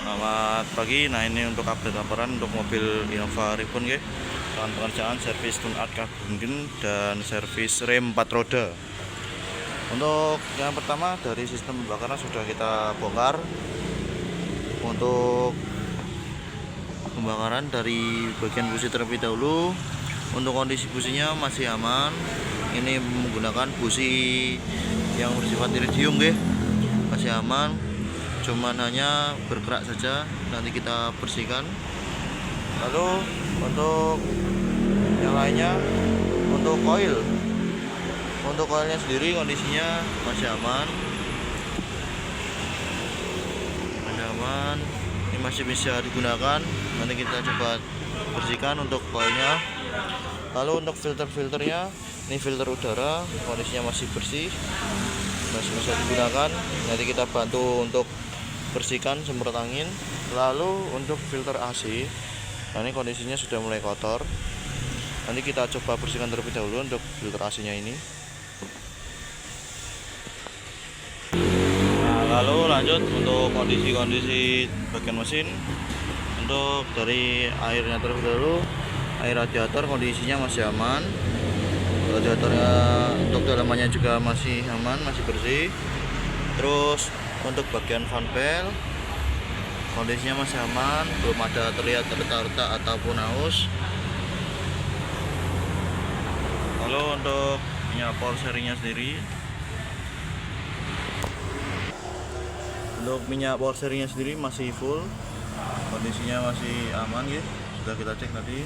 Selamat pagi. Nah, ini untuk update laporan untuk mobil Innova Reborn ya. Dengan pengerjaan servis tune out kabin dan servis rem 4 roda. Untuk yang pertama dari sistem pembakaran sudah kita bongkar. Untuk pembakaran dari bagian busi terlebih dahulu. Untuk kondisi businya masih aman. Ini menggunakan busi yang bersifat iridium ya. Masih aman. Cuman hanya bergerak saja, nanti kita bersihkan. Lalu untuk yang lainnya, untuk koilnya sendiri kondisinya masih aman, ini masih bisa digunakan. Nanti kita coba bersihkan untuk koilnya. Lalu untuk filternya, ini filter udara kondisinya masih bersih, masih bisa digunakan. Nanti kita bantu untuk bersihkan, semprot angin. Lalu untuk filter AC, nah ini kondisinya sudah mulai kotor. Nanti kita coba bersihkan terlebih dahulu untuk filter AC nya ini. Nah, lalu lanjut untuk kondisi bagian mesin. Untuk dari airnya terlebih dahulu, air radiator kondisinya masih aman. Radiatornya untuk dalamannya juga masih aman, masih bersih. Terus untuk bagian fan belt kondisinya masih aman, belum ada terlihat retak-retak ataupun aus. Lalu untuk minyak power steeringnya sendiri, masih full, kondisinya masih aman ya, sudah kita cek tadi.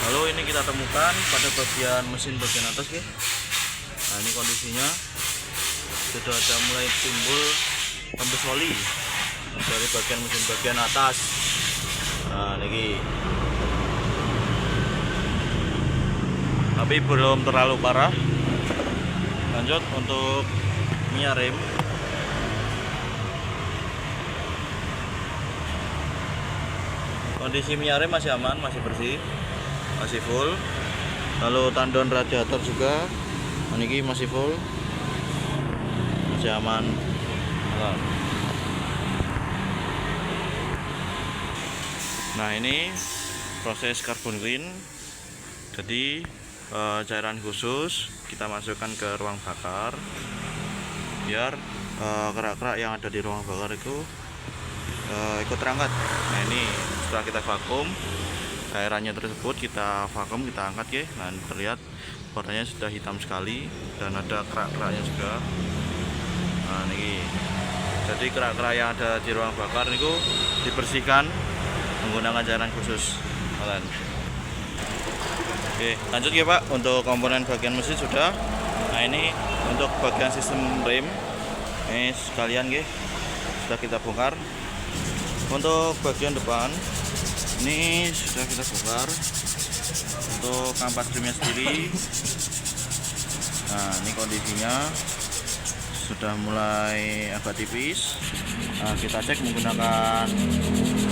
Lalu ini kita temukan pada bagian mesin bagian atas ya. Nah, ini kondisinya sudah ada mulai timbul tembus oli dari bagian mesin bagian atas. Nah, ini tapi belum terlalu parah. Lanjut untuk minyak rem. Kondisi minyak rem masih aman, masih bersih, masih full. Lalu tandon radiator juga ini masih full, masih aman. Nah, ini proses carbon clean. Jadi cairan khusus kita masukkan ke ruang bakar biar kerak-kerak yang ada di ruang bakar itu ikut terangkat. Nah, ini setelah kita vakum cairannya tersebut, kita vakum, kita angkat ya. Nah, terlihat warnanya sudah hitam sekali dan ada kerak-keraknya juga. Nah, ini jadi kerak-kerak yang ada di ruang bakar itu dibersihkan menggunakan cairan khusus. Oke, lanjut ya Pak. Untuk komponen bagian mesin sudah. Nah, ini untuk bagian sistem rem ini sekalian ya, sudah kita bongkar. Untuk bagian depan ini sudah kita bongkar. Untuk kampas remnya sendiri, nah ini kondisinya sudah mulai agak tipis. Nah, kita cek menggunakan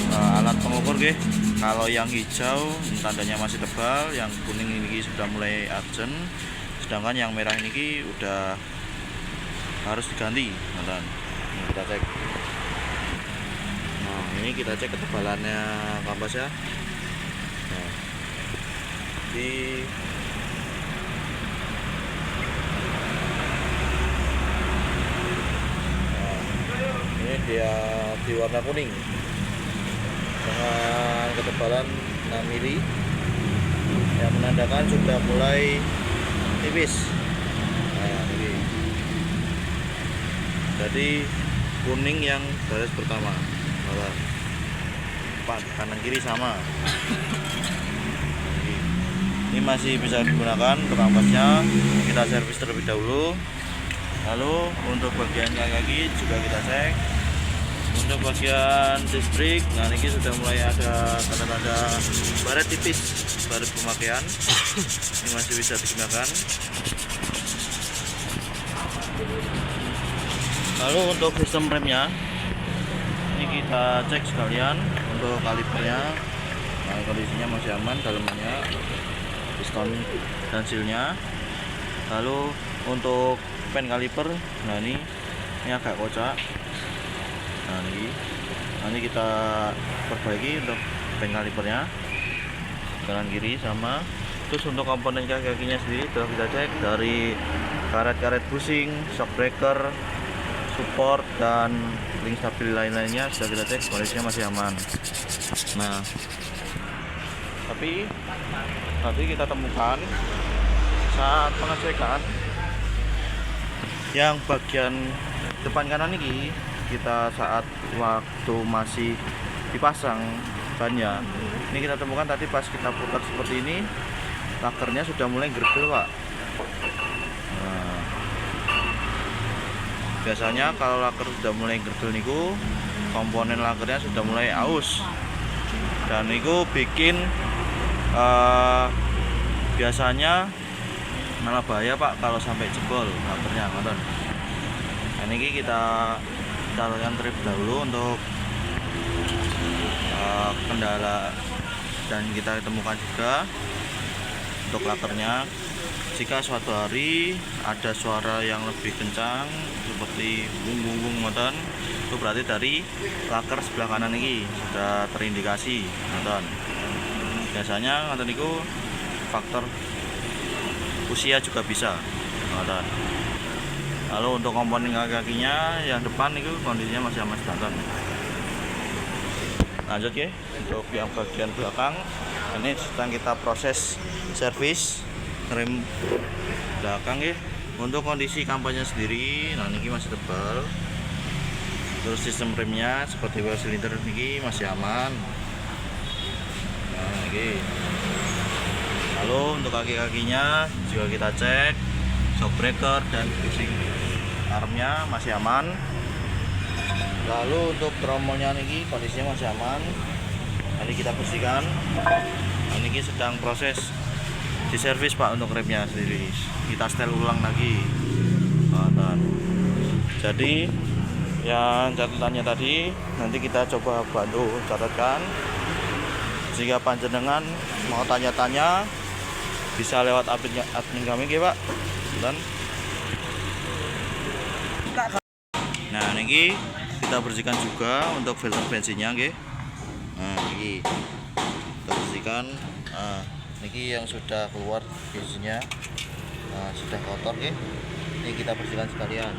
alat pengukur ya. Kalau yang hijau tandanya masih tebal, yang kuning ini sudah mulai urgent, sedangkan yang merah ini udah harus diganti. Nah, kita cek. Nah, ini kita cek ketebalannya kampas ya. Nah, ini dia di warna kuning dengan ketebalan 6 mili yang menandakan sudah mulai tipis. Nah, ini jadi kuning yang garis pertama, kanan kiri sama. Ini masih bisa digunakan untuk kampasnya, kita servis terlebih dahulu. Lalu untuk bagian kaki juga kita cek. Untuk bagian distrik, nah ini sudah mulai ada tanda-tanda baret tipis, baret pemakaian. Ini masih bisa digunakan. Lalu untuk sistem remnya, ini kita cek sekalian untuk kalipernya. Nah, kondisinya masih aman, dalamnya piston dan sealnya. Lalu untuk pen kaliper, nah ini agak kocak. Nah ini kita perbaiki untuk bank kalipernya kanan kiri sama. Terus untuk komponen kaki-kakinya sendiri sudah kita cek dari karet-karet bushing, shock breaker, support dan link stabil lain-lainnya sudah kita cek, kondisinya masih aman. Nah tapi tadi kita temukan saat pengecekan yang bagian depan kanan ini, kita saat waktu masih dipasang bannya ini kita temukan tadi pas kita putar seperti ini, lakernya sudah mulai gergel pak. Nah, biasanya kalau laker sudah mulai gergel niku, komponen lakernya sudah mulai aus, dan niku bikin biasanya malah bahaya pak kalau sampai jebol lakernya, nonton. Nah ini kita lakukan trip dahulu untuk kendala, dan kita temukan juga untuk lakernya. Jika suatu hari ada suara yang lebih kencang seperti bung nonton, itu berarti dari laker sebelah kanan ini sudah terindikasi, nonton. Biasanya nonton itu faktor usia juga bisa, nonton. Lalu untuk komponen kaki-kakinya yang depan itu kondisinya masih aman, nonton. Lanjut ya, untuk yang bagian belakang ini sedang kita proses servis rem belakang ya. Untuk kondisi kampanye sendiri, nah ini masih tebal. Terus sistem remnya seperti well silinder ini masih aman. Nah ini. Lalu untuk kaki-kakinya juga kita cek, shock breaker dan bushing armnya masih aman. Lalu untuk tromolnya ini kondisinya masih aman. Nanti kita bersihkan. Ini sedang proses diservis pak untuk remnya sendiri. Kita setel ulang lagi. Nah, jadi yang catatannya tadi nanti kita coba bantu catatkan. Jika panjenengan mau tanya-tanya bisa lewat admin kami ya pak. Dan nah ini kita bersihkan juga untuk filter bensinnya nggih. Nah ini kita bersihkan. Nah ini yang sudah keluar bensinnya, nah, sudah kotor nggih. Ini kita bersihkan sekalian.